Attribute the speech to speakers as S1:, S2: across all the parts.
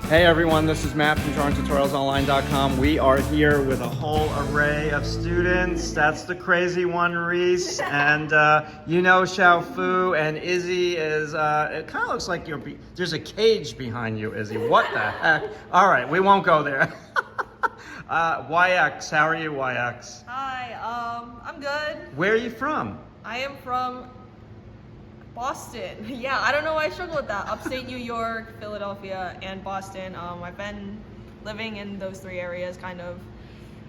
S1: Hey everyone, this is Matt from DrawingTutorialsOnline.com. We are here with a whole array of students. That's the crazy one, Reese, and you know Xiao Fu, and Izzy is, it kind of looks like there's a cage behind you, Izzy. What the heck? All right, we won't go there. YX, how are you, YX?
S2: Hi, I'm good.
S1: Where are you from?
S2: I am from Boston. Yeah, I don't know why I struggle with that. Upstate New York, Philadelphia, and Boston. I've been living in those three areas kind of.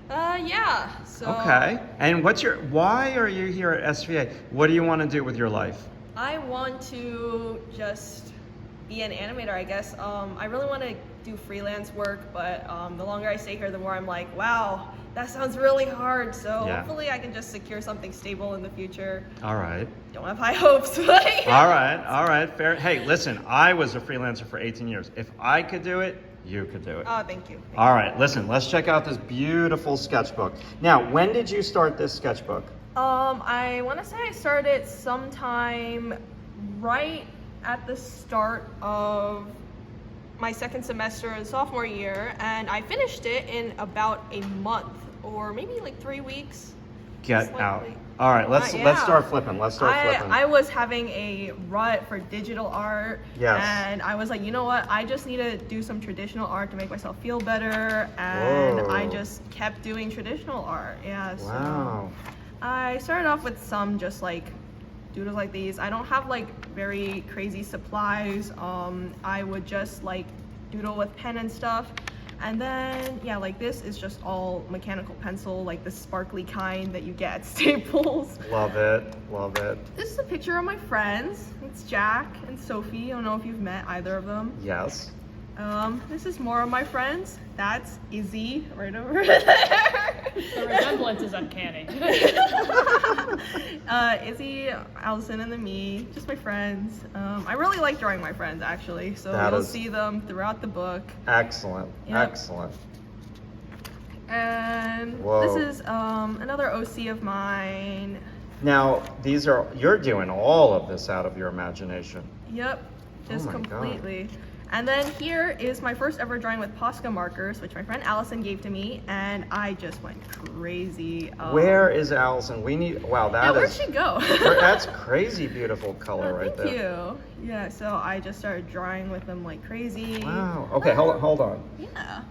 S2: Yeah, so.
S1: Okay, and why are you here at SVA? What do you want to do with your life?
S2: I want to just be an animator, I guess. I really want to do freelance work, but the longer I stay here, the more I'm like, wow, that sounds really hard. So
S1: Yeah.
S2: hopefully I can just secure something stable in the future.
S1: All right.
S2: Don't have high hopes, but
S1: All right, fair. Hey, listen, I was a freelancer for 18 years. If I could do it, you could do it.
S2: Oh, thank you.
S1: All right, listen, let's check out this beautiful sketchbook. Now, when did you start this sketchbook?
S2: I want to say I started sometime right at the start of my second semester in sophomore year, and I finished it in about a month or maybe like 3 weeks.
S1: Get
S2: Slightly.
S1: out. All right, let's start flipping. Let's start flipping.
S2: I was having a rut for digital art,
S1: Yes.
S2: and I was like, you know what? I just need to do some traditional art to make myself feel better, and
S1: Whoa.
S2: I just kept doing traditional art. Yeah. So
S1: Wow.
S2: I started off with some just like doodles like these. I don't have like very crazy supplies. I would just like doodle with pen and stuff. And then, yeah, like this is just all mechanical pencil, like the sparkly kind that you get at Staples.
S1: Love it, love it.
S2: This is a picture of my friends. It's Jack and Sophie. I don't know if you've met either of them.
S1: Yes.
S2: This is more of my friends. That's Izzy right over there.
S3: The resemblance is uncanny.
S2: Izzy, Allison, and then me, just my friends. I really like drawing my friends actually, so you'll see them throughout the book.
S1: Excellent,
S2: Yep.
S1: excellent.
S2: And
S1: Whoa.
S2: this is another OC of mine.
S1: Now, you're doing all of this out of your imagination.
S2: Yep, just
S1: Oh my God.
S2: completely. And then here is my first ever drawing with Posca markers, which my friend Allison gave to me, and I just went crazy.
S1: Where is Allison? Wow,
S2: Yeah, where'd she go?
S1: that's crazy beautiful color right
S2: Thank
S1: there.
S2: you. Yeah, so I just started drawing with them like crazy.
S1: Wow. Okay, hold on.
S2: Yeah.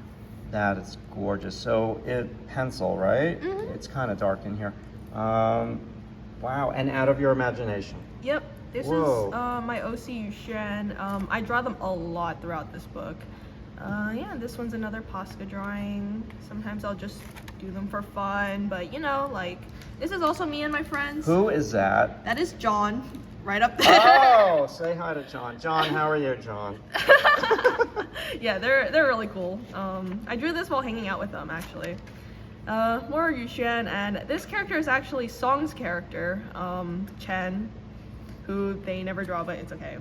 S1: That is gorgeous. So pencil, right?
S2: Mhm.
S1: It's kind of dark in here. Wow, and out of your imagination.
S2: Yep. This
S1: Whoa.
S2: is my OC Yushen. I draw them a lot throughout this book. Yeah, this one's another Posca drawing. Sometimes I'll just do them for fun, but you know, like, this is also me and my friends.
S1: Who is that?
S2: That is John, right up there.
S1: Oh, say hi to John. John, how are you, John?
S2: Yeah, they're really cool. I drew this while hanging out with them, actually. More Yushen, and this character is actually Song's character, Chen, who they never draw, but it's okay.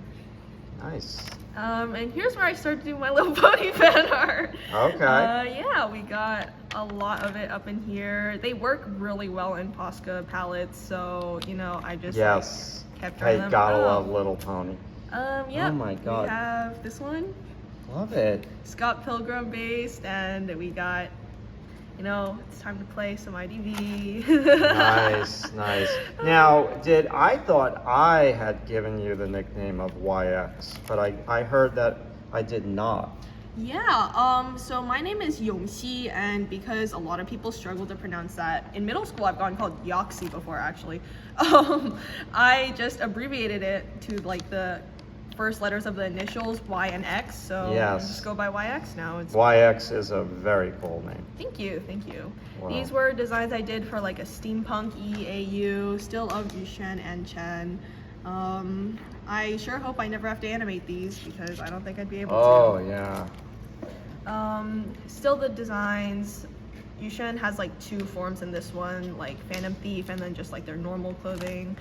S1: Nice.
S2: And here's where I started doing my Little Pony fan art.
S1: Okay.
S2: Yeah, we got a lot of it up in here. They work really well in Posca palettes, so, you know, I just
S1: Yes.
S2: like, kept drawing
S1: Hey,
S2: them.
S1: gotta love Little Pony.
S2: Yeah.
S1: Oh my God.
S2: We have this one,
S1: Love it.
S2: Scott Pilgrim based, and we got, you know, it's time to play some IDV.
S1: Nice, nice. Now, I thought I had given you the nickname of YX, but I heard that I did not.
S2: Yeah, so my name is Yongxi, and because a lot of people struggle to pronounce that, in middle school I've gotten called Yoxi before actually. I just abbreviated it to like the first letters of the initials, Y and X, so
S1: Yes.
S2: I just go by YX now.
S1: YX is a very cool name.
S2: Thank you, thank you.
S1: Wow.
S2: These were designs I did for like a steampunk EAU, still of Yushen and Chen. I sure hope I never have to animate these because I don't think I'd be able to.
S1: Oh, yeah.
S2: Still the designs, Yushen has like two forms in this one, like Phantom Thief and then just like their normal clothing.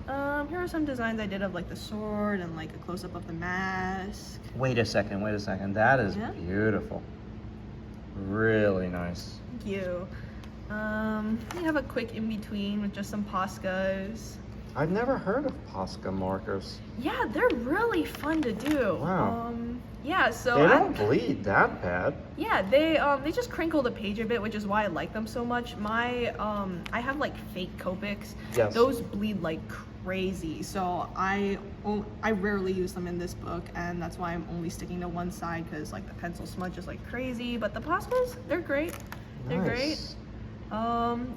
S1: Oh.
S2: Here are some designs I did of like the sword and like a close-up of the mask.
S1: Wait a second. That is
S2: Yeah?
S1: beautiful. Really nice.
S2: Thank you. We have a quick in-between with just some Poscas.
S1: I've never heard of Posca markers.
S2: Yeah, they're really fun to do.
S1: Wow.
S2: Yeah, so
S1: They don't bleed that bad.
S2: yeah, they just crinkle the page a bit, which is why I like them so much. I have like fake Copics.
S1: Yes.
S2: Those bleed like crazy, so I rarely use them in this book, and that's why I'm only sticking to one side, because like the pencil smudges like crazy. But the Poscas, they're great. They're great.
S1: Nice.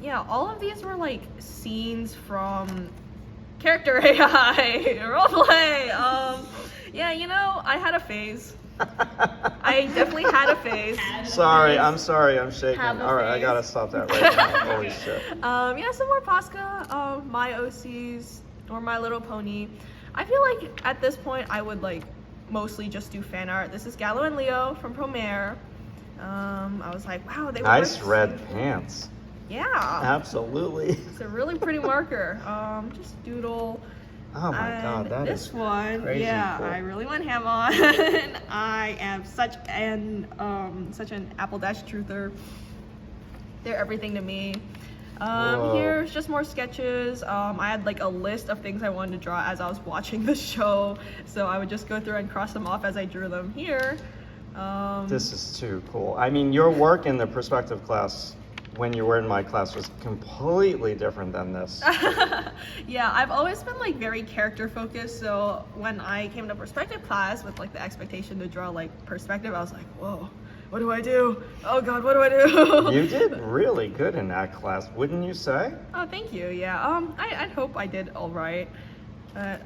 S2: Yeah, all of these were like scenes from character AI roleplay. Yeah, you know, I had a phase. I definitely had a phase.
S1: Sorry, I'm shaking.
S2: Have a
S1: All right, I
S2: face.
S1: gotta stop that right now. Holy shit.
S2: Yeah, some more Posca, my OCs, or My Little Pony. I feel like at this point I would like mostly just do fan art. This is Gallo and Leo from Promare. I was like, wow, they
S1: Nice
S2: worked.
S1: red pants.
S2: Yeah,
S1: Absolutely.
S2: it's a really pretty marker. Just doodle.
S1: Oh my god,
S2: And
S1: that
S2: this
S1: is
S2: one,
S1: crazy
S2: yeah,
S1: cool.
S2: I really went ham on. I am such an Apple Dash truther. They're everything to me.
S1: Whoa.
S2: Here's just more sketches. I had like a list of things I wanted to draw as I was watching the show, so I would just go through and cross them off as I drew them here.
S1: This is too cool. I mean, your work in the perspective class when you were in my class was completely different than this.
S2: Yeah, I've always been like very character focused, so when I came to perspective class with like the expectation to draw like perspective, I was like, whoa, what do I do? Oh god, what do I do?
S1: You did really good in that class, wouldn't you say?
S2: Oh, thank you. Yeah, I hope I did all right. But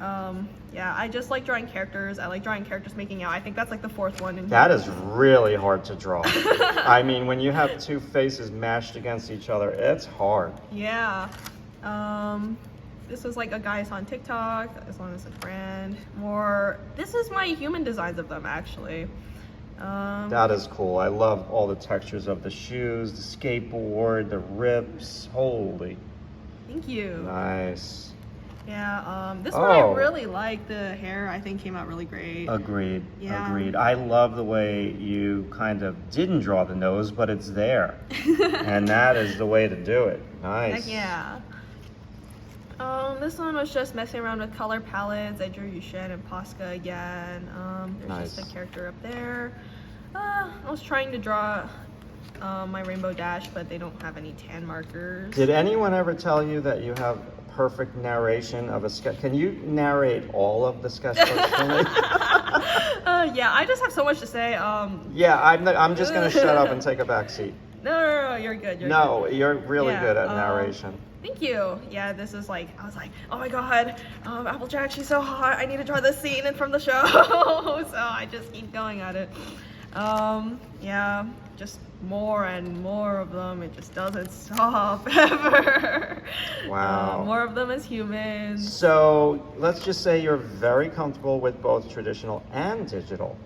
S2: yeah, I just like drawing characters. I like drawing characters making out. I think that's like the fourth one. In
S1: That is really hard to draw. I mean, when you have two faces mashed against each other, it's hard.
S2: Yeah. This was like a guy I saw on TikTok, as long as a friend. This is my human designs of them, actually.
S1: That is cool. I love all the textures of the shoes, the skateboard, the rips. Holy.
S2: Thank you.
S1: Nice.
S2: Yeah, this one I
S1: Oh.
S2: really like. The hair, I think, came out really great.
S1: Agreed.
S2: Yeah.
S1: Agreed. I love the way you kind of didn't draw the nose, but it's there. And that is the way to do it. Nice.
S2: Heck yeah. This one was just messing around with color palettes. I drew Yushen and Posca again. There's just
S1: Nice.
S2: a character up there. I was trying to draw my Rainbow Dash, but they don't have any tan markers.
S1: Did anyone ever tell you that you have perfect narration of a sketch? Can you narrate all of the sketchbooks for me?
S2: Yeah, I just have so much to say.
S1: Yeah, I'm just gonna shut up and take a back seat.
S2: No, you're good.
S1: No, you're really
S2: Yeah,
S1: good at narration.
S2: Thank you. Yeah, this is like, I was like, oh my god, Applejack, she's so hot. I need to draw this scene in from the show. So I just keep going at it. Yeah, just more and more of them. It just doesn't stop ever.
S1: Wow.
S2: More of them as humans.
S1: So let's just say you're very comfortable with both traditional and digital.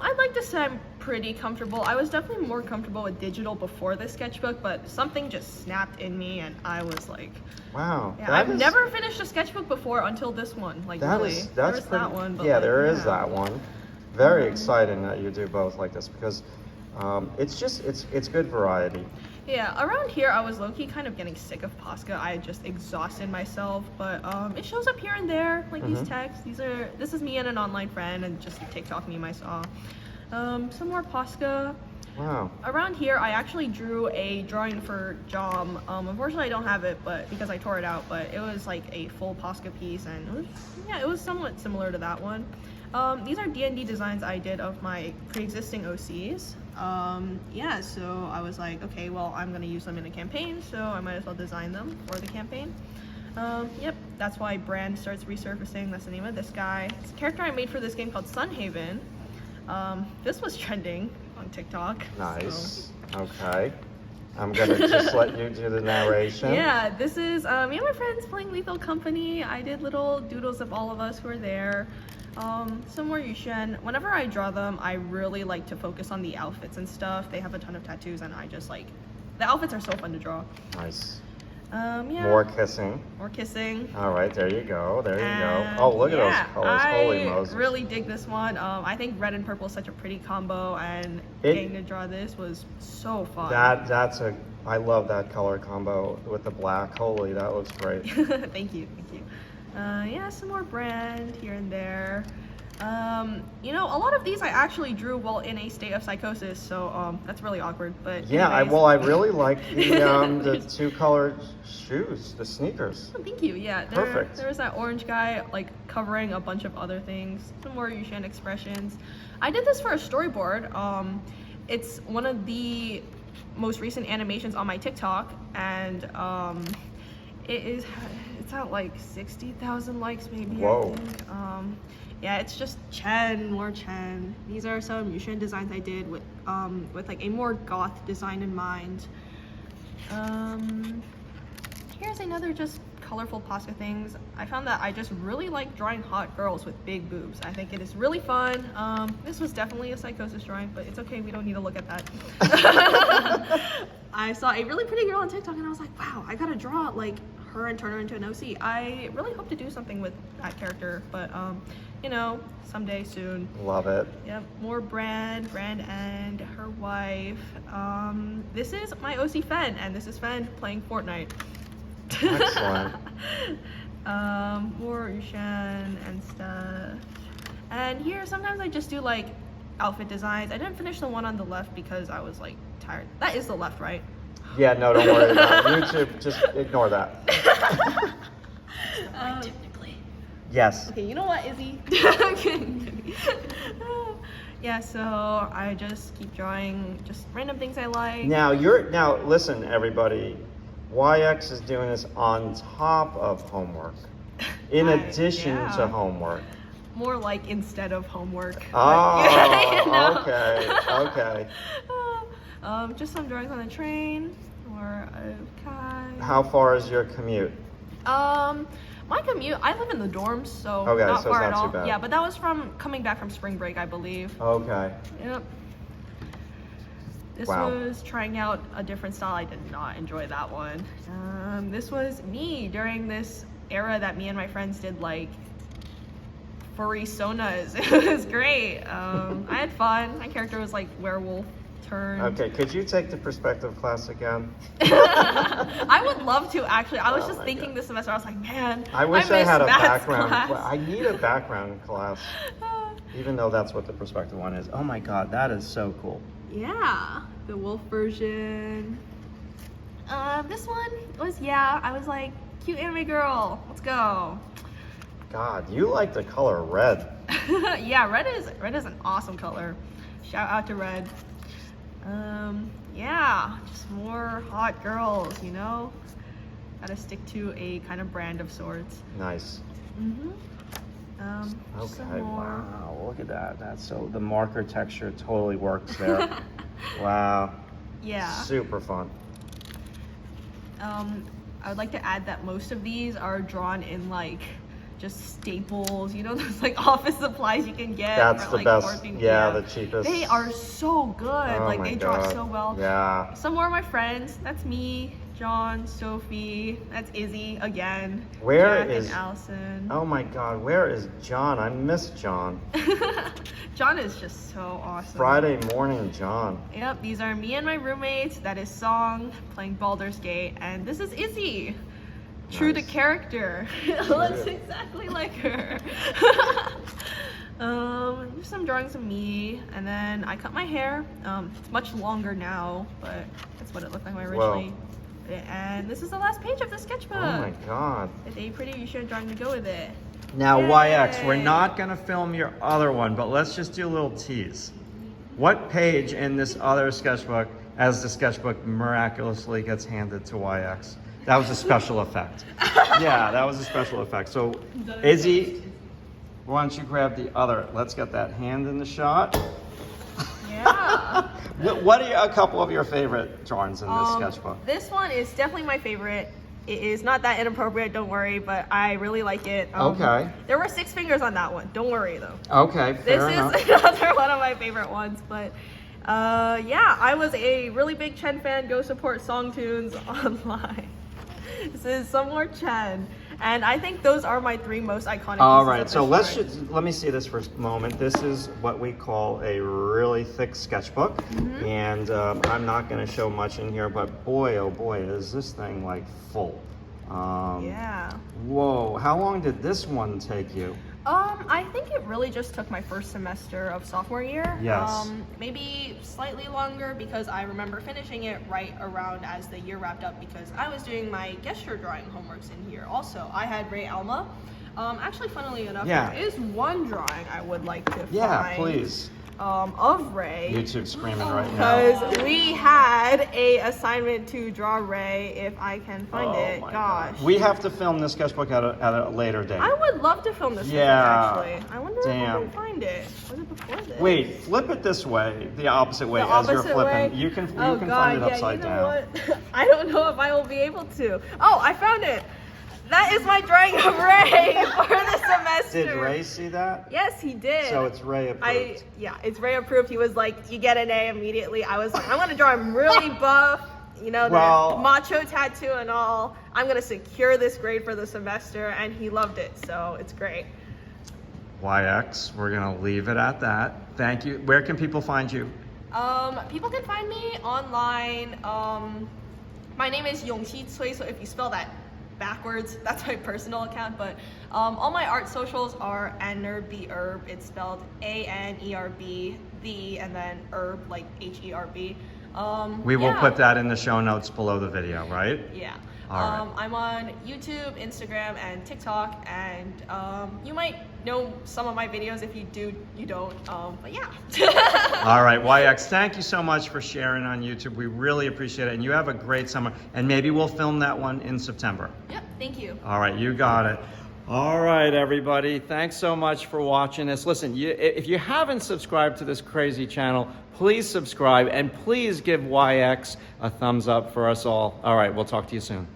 S2: I'd like to say I'm pretty comfortable. I was definitely more comfortable with digital before this sketchbook, but something just snapped in me and I was like,
S1: Wow.
S2: yeah,
S1: that
S2: I've
S1: is-
S2: never finished a sketchbook before until this one. Like
S1: That
S2: really.
S1: is that's
S2: There's
S1: pretty.
S2: that one, but
S1: Yeah,
S2: like,
S1: there is
S2: yeah.
S1: that one. Very exciting that you do both like this because it's just it's good variety.
S2: Yeah, around here I was low-key kind of getting sick of Posca. I had just exhausted myself, but it shows up here and there, like these texts. This is me and an online friend and just a TikTok meme I saw. Some more Posca.
S1: Wow.
S2: Around here I actually drew a drawing for Jom. Unfortunately I don't have it, but because I tore it out, but it was like a full Posca piece and it was somewhat similar to that one. These are D&D designs I did of my pre-existing OCs. Yeah, so I was like, okay, well, I'm gonna use them in a campaign, so I might as well design them for the campaign. Yep, that's why Brand starts resurfacing. That's the name of this guy. It's a character I made for this game called Sunhaven. This was trending on TikTok.
S1: Nice. Okay. I'm gonna just let you do the narration.
S2: Yeah, this is me and my friends playing Lethal Company. I did little doodles of all of us who were there. Some more Yushen. Whenever I draw them, I really like to focus on the outfits and stuff. They have a ton of tattoos and I just like, the outfits are so fun to draw.
S1: Nice.
S2: Yeah.
S1: More kissing.
S2: More kissing.
S1: All right, there you go. There you
S2: And
S1: go. Oh, look
S2: yeah,
S1: at those colors. Holy
S2: I
S1: Moses.
S2: really dig this one. I think red and purple is such a pretty combo, and getting to draw this was so fun.
S1: I love that color combo with the black. Holy, that looks great.
S2: Thank you. Yeah, some more Brand here and there. You know, a lot of these I actually drew while in a state of psychosis, so that's really awkward. But
S1: Yeah,
S2: anyways.
S1: I really like the two colored shoes, the sneakers.
S2: Oh, thank you. Yeah,
S1: Perfect.
S2: There's that orange guy like covering a bunch of other things. Some more Yushan expressions. I did this for a storyboard. It's one of the most recent animations on my TikTok, and it's at like 60,000 likes maybe.
S1: Whoa.
S2: I think. Yeah, it's just Chen, more Chen. These are some Yushan designs I did with like a more goth design in mind. Here's another just colorful Posca things. I found that I just really like drawing hot girls with big boobs. I think it is really fun. This was definitely a psychosis drawing, but it's okay, we don't need to look at that. I saw a really pretty girl on TikTok and I was like, wow, I gotta draw like her and turn her into an OC. I really hope to do something with that character, but you know, someday soon.
S1: Love it.
S2: Yep, more Brand and her wife. This is my OC Fen, and this is Fen playing Fortnite.
S1: Excellent.
S2: More Yushan and stuff. And here, sometimes I just do like outfit designs. I didn't finish the one on the left because I was like tired. That is the left, right?
S1: Yeah, no, don't worry about it. YouTube, just ignore that.
S2: Technically.
S1: Yes.
S2: Okay, you know what, Izzy? Yeah, so I just keep drawing just random things I like.
S1: Now listen, everybody. YX is doing this on top of homework, in addition
S2: yeah.
S1: to homework.
S2: More like instead of homework.
S1: Oh,
S2: You know?
S1: okay.
S2: Just some drawings on the train or Kai.
S1: How far is your commute?
S2: My commute, I live in the dorms, so
S1: Okay,
S2: not
S1: so
S2: far
S1: it's
S2: at
S1: not
S2: all.
S1: too bad.
S2: Yeah, but that was from coming back from spring break, I believe.
S1: Okay.
S2: Yep. This
S1: Wow.
S2: was trying out a different style. I did not enjoy that one. This was me during this era that me and my friends did like furry sonas. It was great. I had fun. My character was like werewolf turned.
S1: Okay, could you take the perspective class again?
S2: I would love to actually. I was
S1: Oh
S2: just
S1: my
S2: thinking
S1: God.
S2: this semester, I was like, man,
S1: I wish I
S2: miss
S1: had a
S2: maths
S1: background.
S2: class.
S1: I need a background class, even though that's what the perspective one is. Oh my God, that is so cool.
S2: Yeah, the wolf version. This one was, I was like, cute anime girl, let's go.
S1: God, you like the color red.
S2: Yeah, red is an awesome color. Shout out to red. Yeah, just more hot girls, you know? Gotta stick to a kind of brand of sorts.
S1: Nice.
S2: Some
S1: Okay,
S2: more.
S1: wow, look at that. That's so, the marker texture totally works there. Wow.
S2: Yeah.
S1: Super fun.
S2: I would like to add that most of these are drawn in like just staples, you know, those like office supplies you can get.
S1: That's
S2: for,
S1: the
S2: like,
S1: best.
S2: working.
S1: Yeah, the cheapest.
S2: They are so good.
S1: Oh
S2: like
S1: my
S2: they draw
S1: God.
S2: so well.
S1: Yeah.
S2: Some more of my friends. That's me, John, Sophie. That's Izzy again.
S1: Where
S2: Jack
S1: is-
S2: and Allison.
S1: Oh my God, where is John? I miss John.
S2: John is just so awesome.
S1: Friday morning, John.
S2: Yep, these are me and my roommates. That is Song playing Baldur's Gate, and this is Izzy. True to
S1: Nice.
S2: character. Looks exactly like her. Just some drawings of me, and then I cut my hair. It's much longer now, but that's what it looked like when I originally. And this is the last page of the sketchbook.
S1: Oh my God.
S2: With a pretty Yushan drawing to go with it.
S1: Now, YX, we're
S2: Yay.
S1: not gonna film your other one, but let's just do a little tease. What page in this other sketchbook, as the sketchbook miraculously gets handed to YX? That was a special effect. Yeah, that was a special effect. So, Izzy, why don't you grab the other? Let's get that hand in the shot.
S2: Yeah.
S1: What are a couple of your favorite drawings in this sketchbook?
S2: This one is definitely my favorite. It is not that inappropriate, don't worry, but I really like it.
S1: Okay.
S2: There were 6 fingers on that one. Don't worry though.
S1: Okay, fair enough.
S2: This is another one of my favorite ones, but yeah, I was a really big Chen fan. Go support Song Tunes online. This is some more Chen, and I think those are my 3 most iconic.
S1: All
S2: pieces
S1: right,
S2: of
S1: so
S2: this drawing.
S1: let me see this for a moment. This is what we call a really thick sketchbook, and I'm not going to show much in here, but boy, oh boy, is this thing like full.
S2: Yeah.
S1: Whoa, how long did this one take you?
S2: I think it really just took my first semester of sophomore year.
S1: Yes.
S2: Maybe slightly longer because I remember finishing it right around as the year wrapped up because I was doing my gesture drawing homeworks in here. Also, I had Ray Alma. Actually, funnily enough,
S1: Yeah.
S2: there is one drawing I would like to
S1: Yeah,
S2: find.
S1: please.
S2: Of Ray.
S1: YouTube screaming right now.
S2: Because we had a assignment to draw Ray. If I can find it,
S1: my
S2: gosh.
S1: God. We have to film this sketchbook at a later date.
S2: I would love to film this with you,
S1: Yeah.
S2: actually. I wonder if I can find it. Was it before this?
S1: Wait, flip it this way, the opposite way
S2: The
S1: as you're
S2: opposite
S1: flipping.
S2: way?
S1: You can
S2: Oh,
S1: find
S2: God,
S1: it
S2: yeah,
S1: upside
S2: you know
S1: down.
S2: what? I don't know if I will be able to. Oh, I found it. That is my drawing of Ray for the semester.
S1: Did Ray see that?
S2: Yes, he did.
S1: So it's Ray approved.
S2: Yeah, it's Ray approved. He was like, you get an A immediately. I was like, I'm gonna draw him really buff, you know,
S1: Well-
S2: the macho tattoo and all. I'm gonna secure this grade for the semester, and he loved it, so it's great.
S1: YX, we're gonna leave it at that. Thank you. Where can people find you?
S2: People can find me online. My name is Yongxi Cui, so if you spell that backwards, that's my personal account, but all my art socials are anerb. It's spelled ANERB, the, and then herb, like HERB.
S1: We will put that in the show notes below the video, right?
S2: Yeah.
S1: All right.
S2: I'm on YouTube, Instagram, and TikTok, and you might know some of my videos. If you do, you don't. But yeah.
S1: All right, YX, thank you so much for sharing on YouTube. We really appreciate it, and you have a great summer. And maybe we'll film that one in September.
S2: Yep. Thank you.
S1: All right, you got it. All right, everybody. Thanks so much for watching this. Listen, if you haven't subscribed to this crazy channel, please subscribe and please give YX a thumbs up for us all. All right, we'll talk to you soon.